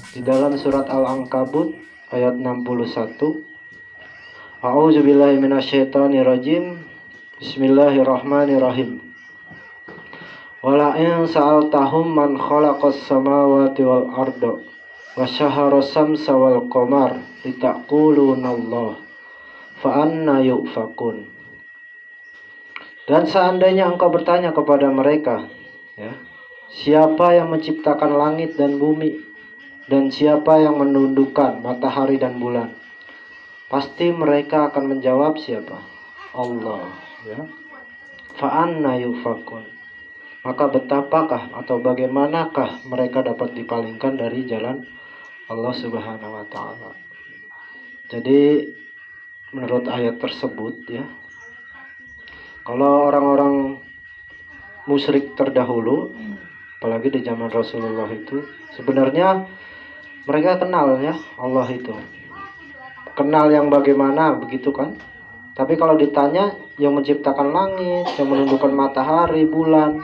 Di dalam surat Al-Ankabut ayat 61, A'udzubillahi minasyaitonirrajim. Bismillahirrahmanirrahim. Wala in sa'altahum man khalaqas samawati wal arda wa syahara samsa wal qamar litaqulunallah fa anna yufakun. Dan seandainya engkau bertanya kepada mereka, ya, siapa yang menciptakan langit dan bumi, dan siapa yang menundukkan matahari dan bulan, pasti mereka akan menjawab siapa? Allah, ya. Fa anna yufakun. Maka betapakah atau bagaimanakah mereka dapat dipalingkan dari jalan Allah Subhanahu wa taala. Jadi menurut ayat tersebut, ya, kalau orang-orang musyrik terdahulu, apalagi di zaman Rasulullah itu, sebenarnya mereka kenal, ya, Allah itu. Kenal yang bagaimana, begitu kan? Tapi kalau ditanya yang menciptakan langit, yang menundukkan matahari, bulan,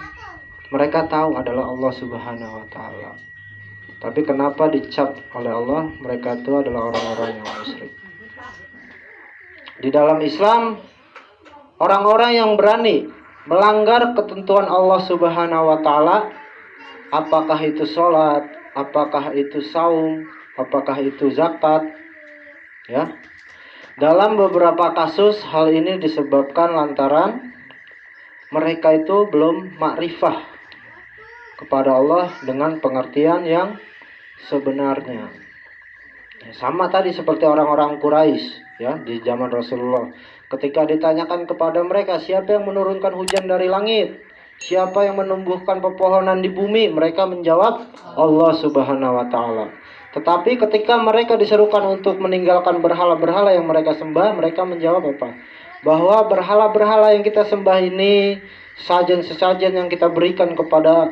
mereka tahu adalah Allah Subhanahu wa taala. Tapi kenapa dicap oleh Allah mereka itu adalah orang-orang yang musyrik? Di dalam Islam, orang-orang yang berani melanggar ketentuan Allah Subhanahu wa taala, apakah itu sholat, apakah itu saum, apakah itu zakat, ya. Dalam beberapa kasus hal ini disebabkan lantaran mereka itu belum makrifah kepada Allah dengan pengertian yang sebenarnya. Sama tadi seperti orang-orang Quraisy, ya, di zaman Rasulullah. Ketika ditanyakan kepada mereka, siapa yang menurunkan hujan dari langit? Siapa yang menumbuhkan pepohonan di bumi? Mereka menjawab, Allah Subhanahu wa taala. Tetapi ketika mereka diserukan untuk meninggalkan berhala-berhala yang mereka sembah, mereka menjawab apa? Bahwa berhala-berhala yang kita sembah ini, sajen-sesajen yang kita berikan kepada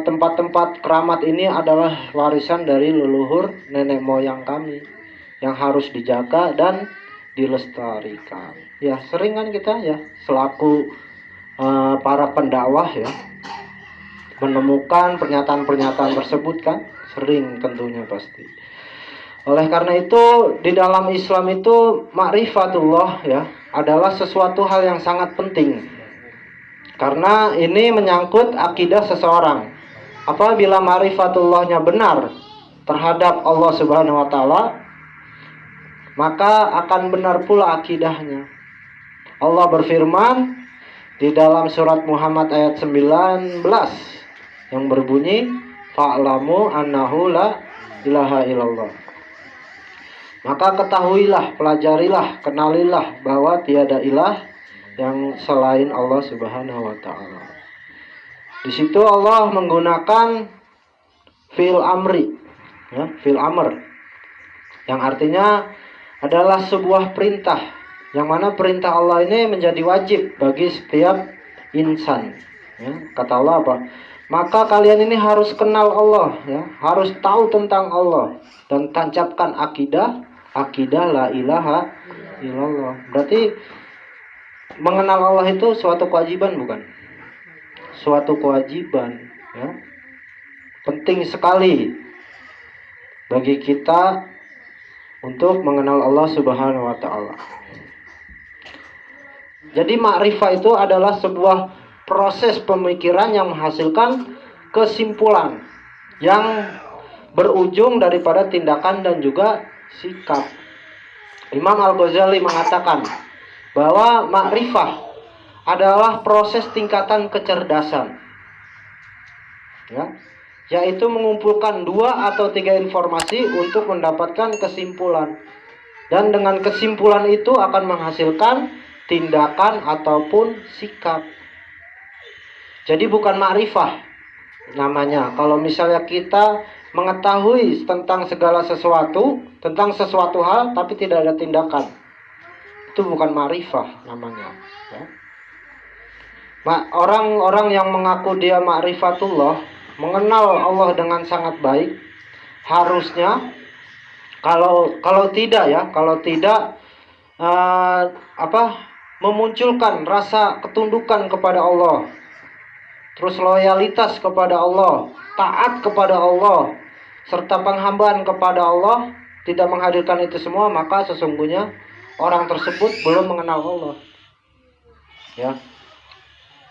tempat-tempat keramat ini adalah warisan dari leluhur nenek moyang kami yang harus dijaga dan dilestarikan. Ya, sering kan kita, ya, selaku para pendakwah, ya, menemukan pernyataan-pernyataan tersebut kan, sering tentunya pasti. Oleh karena itu di dalam Islam itu ma'rifatullah, ya, adalah sesuatu hal yang sangat penting. Karena ini menyangkut akidah seseorang. Apabila ma'rifatullahnya benar terhadap Allah Subhanahu wa taala, maka akan benar pula akidahnya. Allah berfirman di dalam surat Muhammad ayat 19 yang berbunyi, fa'lamu annahu la ilaha illallah. Maka ketahuilah, pelajarilah, kenalilah bahwa tiada ilah yang selain Allah Subhanahu wa taala. Di situ Allah menggunakan fi'il amri, ya, fi'il amr, yang artinya adalah sebuah perintah, yang mana perintah Allah ini menjadi wajib bagi setiap insan, ya. Kata Allah apa? Maka kalian ini harus kenal Allah, ya, harus tahu tentang Allah dan tancapkan akidah la ilaha illallah. Berarti mengenal Allah itu suatu kewajiban, bukan? Suatu kewajiban, ya. Penting sekali bagi kita untuk mengenal Allah Subhanahu wa taala. Jadi makrifah itu adalah sebuah proses pemikiran yang menghasilkan kesimpulan yang berujung daripada tindakan dan juga sikap. Imam Al-Ghazali mengatakan bahwa makrifah adalah proses tingkatan kecerdasan, ya, yaitu mengumpulkan 2 atau 3 informasi untuk mendapatkan kesimpulan, dan dengan kesimpulan itu akan menghasilkan tindakan ataupun sikap. Jadi bukan makrifah namanya kalau misalnya kita mengetahui tentang segala sesuatu, tentang sesuatu hal, tapi tidak ada tindakan. Itu bukan ma'rifah namanya. Ya. Orang-orang yang mengaku dia ma'rifatullah, mengenal Allah dengan sangat baik, harusnya kalau tidak memunculkan rasa ketundukan kepada Allah, terus loyalitas kepada Allah, taat kepada Allah, serta penghambaan kepada Allah, tidak menghadirkan itu semua, maka sesungguhnya orang tersebut belum mengenal Allah. Ya.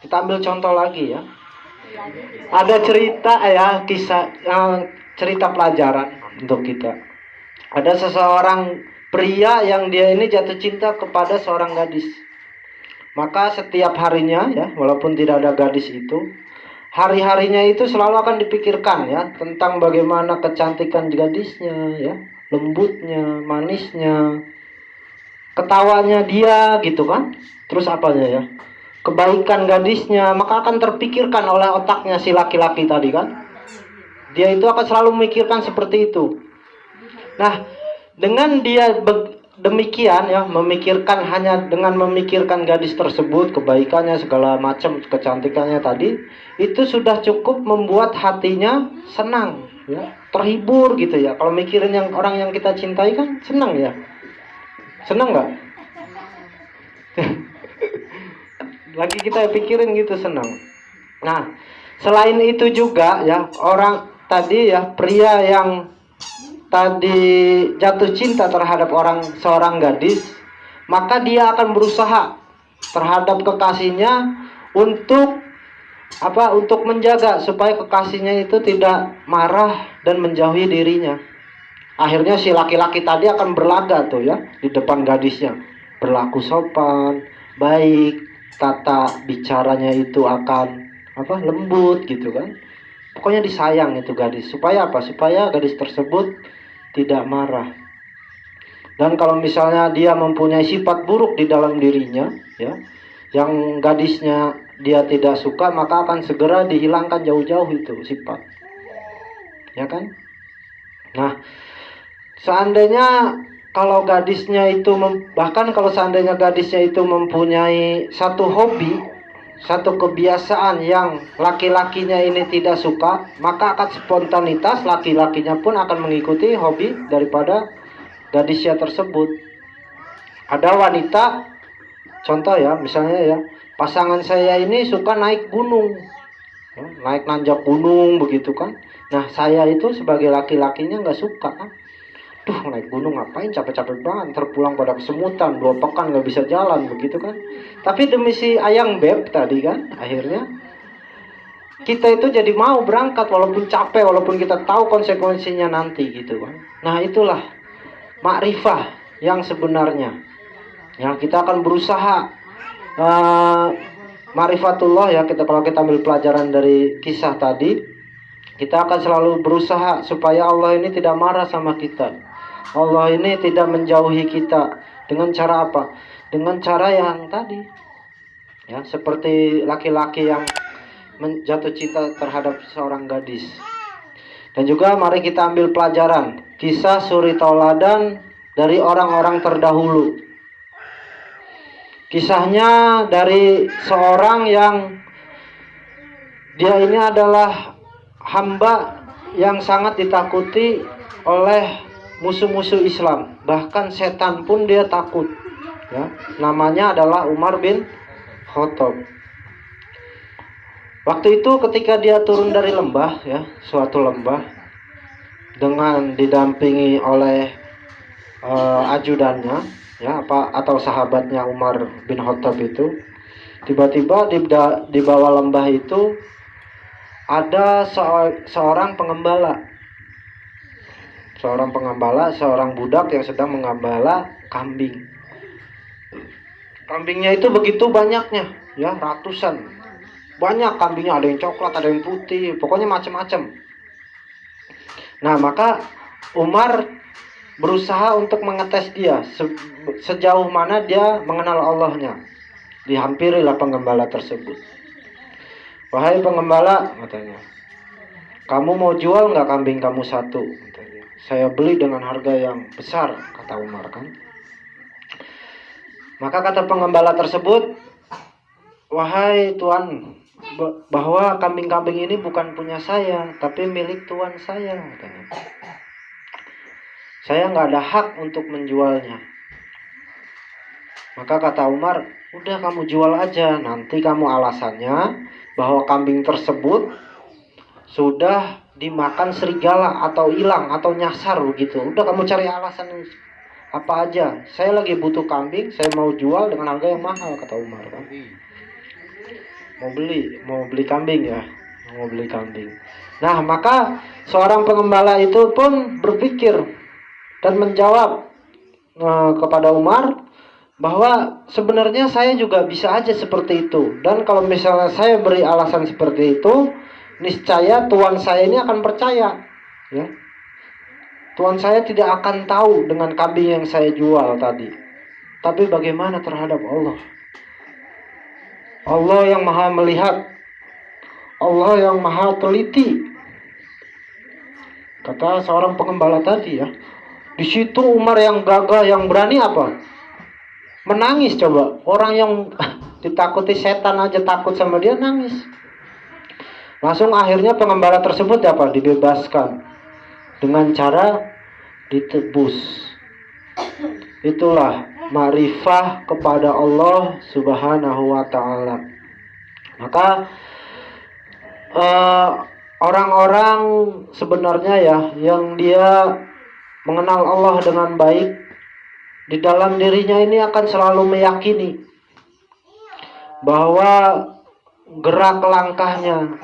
Kita ambil contoh lagi ya. Ada cerita ya, kisah cerita pelajaran untuk kita. Ada seseorang pria yang dia ini jatuh cinta kepada seorang gadis. Maka setiap harinya ya, walaupun tidak ada gadis itu, hari-harinya itu selalu akan dipikirkan ya tentang bagaimana kecantikan gadisnya ya, lembutnya, manisnya, ketawanya dia gitu kan. Terus apanya ya? Kebaikan gadisnya, maka akan terpikirkan oleh otaknya si laki-laki tadi kan. Dia itu akan selalu memikirkan seperti itu. Nah, dengan dia demikian ya, hanya dengan memikirkan gadis tersebut, kebaikannya segala macam, kecantikannya tadi, itu sudah cukup membuat hatinya senang ya, terhibur gitu ya. Kalau mikirin orang yang kita cintai kan senang ya. Senang nggak? Lagi kita pikirin gitu senang. Nah, selain itu juga ya, orang tadi ya, pria yang tadi jatuh cinta terhadap seorang gadis, maka dia akan berusaha terhadap kekasihnya untuk menjaga supaya kekasihnya itu tidak marah dan menjauhi dirinya. Akhirnya si laki-laki tadi akan berlaga tuh ya di depan gadisnya, berlaku sopan, baik, tata bicaranya itu akan lembut gitu kan. Pokoknya disayang itu gadis. Supaya apa? Supaya gadis tersebut tidak marah. Dan kalau misalnya dia mempunyai sifat buruk di dalam dirinya ya, yang gadisnya dia tidak suka, maka akan segera dihilangkan jauh-jauh itu sifat. Ya kan? Nah, seandainya kalau gadisnya itu kalau seandainya gadisnya itu mempunyai satu hobi, satu kebiasaan yang laki-lakinya ini tidak suka, maka akan spontanitas laki-lakinya pun akan mengikuti hobi daripada gadisnya tersebut. Ada wanita, contoh ya, misalnya ya, pasangan saya ini suka naik gunung, naik nanjak gunung begitu kan. Nah, saya itu sebagai laki-lakinya nggak suka kan. Duh, naik gunung ngapain, capek-capek banget, terpulang pada kesemutan, 2 pekan nggak bisa jalan begitu kan. Tapi demi si ayang beb tadi kan, akhirnya kita itu jadi mau berangkat walaupun capek, walaupun kita tahu konsekuensinya nanti gitu kan. Nah, itulah makrifah yang sebenarnya. Ya, kita akan berusaha ma'rifatullah ya, kalau kita ambil pelajaran dari kisah tadi, kita akan selalu berusaha supaya Allah ini tidak marah sama kita. Allah ini tidak menjauhi kita. Dengan cara apa? Dengan cara yang tadi ya, seperti laki-laki yang jatuh cinta terhadap seorang gadis. Dan juga mari kita ambil pelajaran kisah suri tauladan dari orang-orang terdahulu. Kisahnya dari seorang yang dia ini adalah hamba yang sangat ditakuti oleh musuh-musuh Islam, bahkan setan pun dia takut ya. Namanya adalah Umar bin Khattab. Waktu itu ketika dia turun dari lembah ya, suatu lembah, dengan didampingi oleh ajudannya ya, atau sahabatnya Umar bin Khattab itu, tiba-tiba di bawah lembah itu ada seorang pengembala. Seorang budak yang sedang mengembala kambing. Kambingnya itu begitu banyaknya, ya, ratusan. Banyak kambingnya, ada yang coklat, ada yang putih, pokoknya macam-macam. Nah, maka Umar berusaha untuk mengetes dia sejauh mana dia mengenal Allahnya. Dihampirilah penggembala tersebut. Wahai penggembala, katanya, kamu mau jual nggak kambing kamu satu? Saya beli dengan harga yang besar, kata Umar kan. Maka kata pengembala tersebut, wahai tuan, bahwa kambing-kambing ini bukan punya saya, tapi milik tuan saya, katanya. Saya nggak ada hak untuk menjualnya. Maka kata Umar, udah kamu jual aja, nanti kamu alasannya bahwa kambing tersebut sudah dimakan serigala atau hilang atau nyasar begitu. Udah kamu cari alasan apa aja. Saya lagi butuh kambing, saya mau jual dengan harga yang mahal, kata Umar kan. Mau beli kambing ya, mau beli kambing. Nah, maka seorang pengembala itu pun berpikir dan menjawab kepada Umar bahwa sebenarnya saya juga bisa aja seperti itu. Dan kalau misalnya saya beri alasan seperti itu, niscaya tuan saya ini akan percaya, ya. Tuan saya tidak akan tahu dengan kambing yang saya jual tadi. Tapi bagaimana terhadap Allah? Allah yang maha melihat, Allah yang maha teliti. Kata seorang pengembala tadi ya. Di situ Umar yang gagah, yang berani apa? Menangis coba. Orang yang ditakuti setan aja takut sama dia, nangis. Langsung akhirnya pengembala tersebut apa? Dibebaskan dengan cara ditebus. Itulah ma'rifah kepada Allah Subhanahu wa ta'ala. Maka orang-orang sebenarnya ya yang dia mengenal Allah dengan baik, di dalam dirinya ini akan selalu meyakini bahwa gerak langkahnya,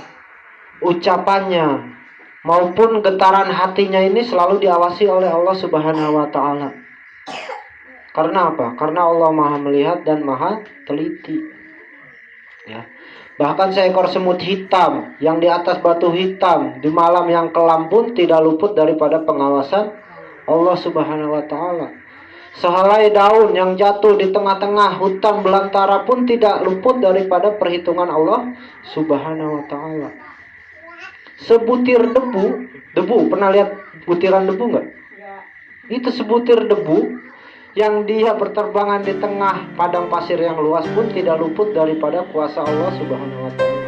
ucapannya maupun getaran hatinya ini selalu diawasi oleh Allah Subhanahu wa ta'ala. Karena apa? Karena Allah maha melihat dan maha teliti, ya. Bahkan seekor semut hitam yang di atas batu hitam di malam yang kelam pun tidak luput daripada pengawasan Allah Subhanahu wa ta'ala. Sehelai daun yang jatuh di tengah-tengah hutan belantara pun tidak luput daripada perhitungan Allah Subhanahu wa ta'ala. Sebutir debu, pernah lihat butiran debu nggak? Itu sebutir debu yang dia berterbangan di tengah padang pasir yang luas pun tidak luput daripada kuasa Allah Subhanahu wa ta'ala.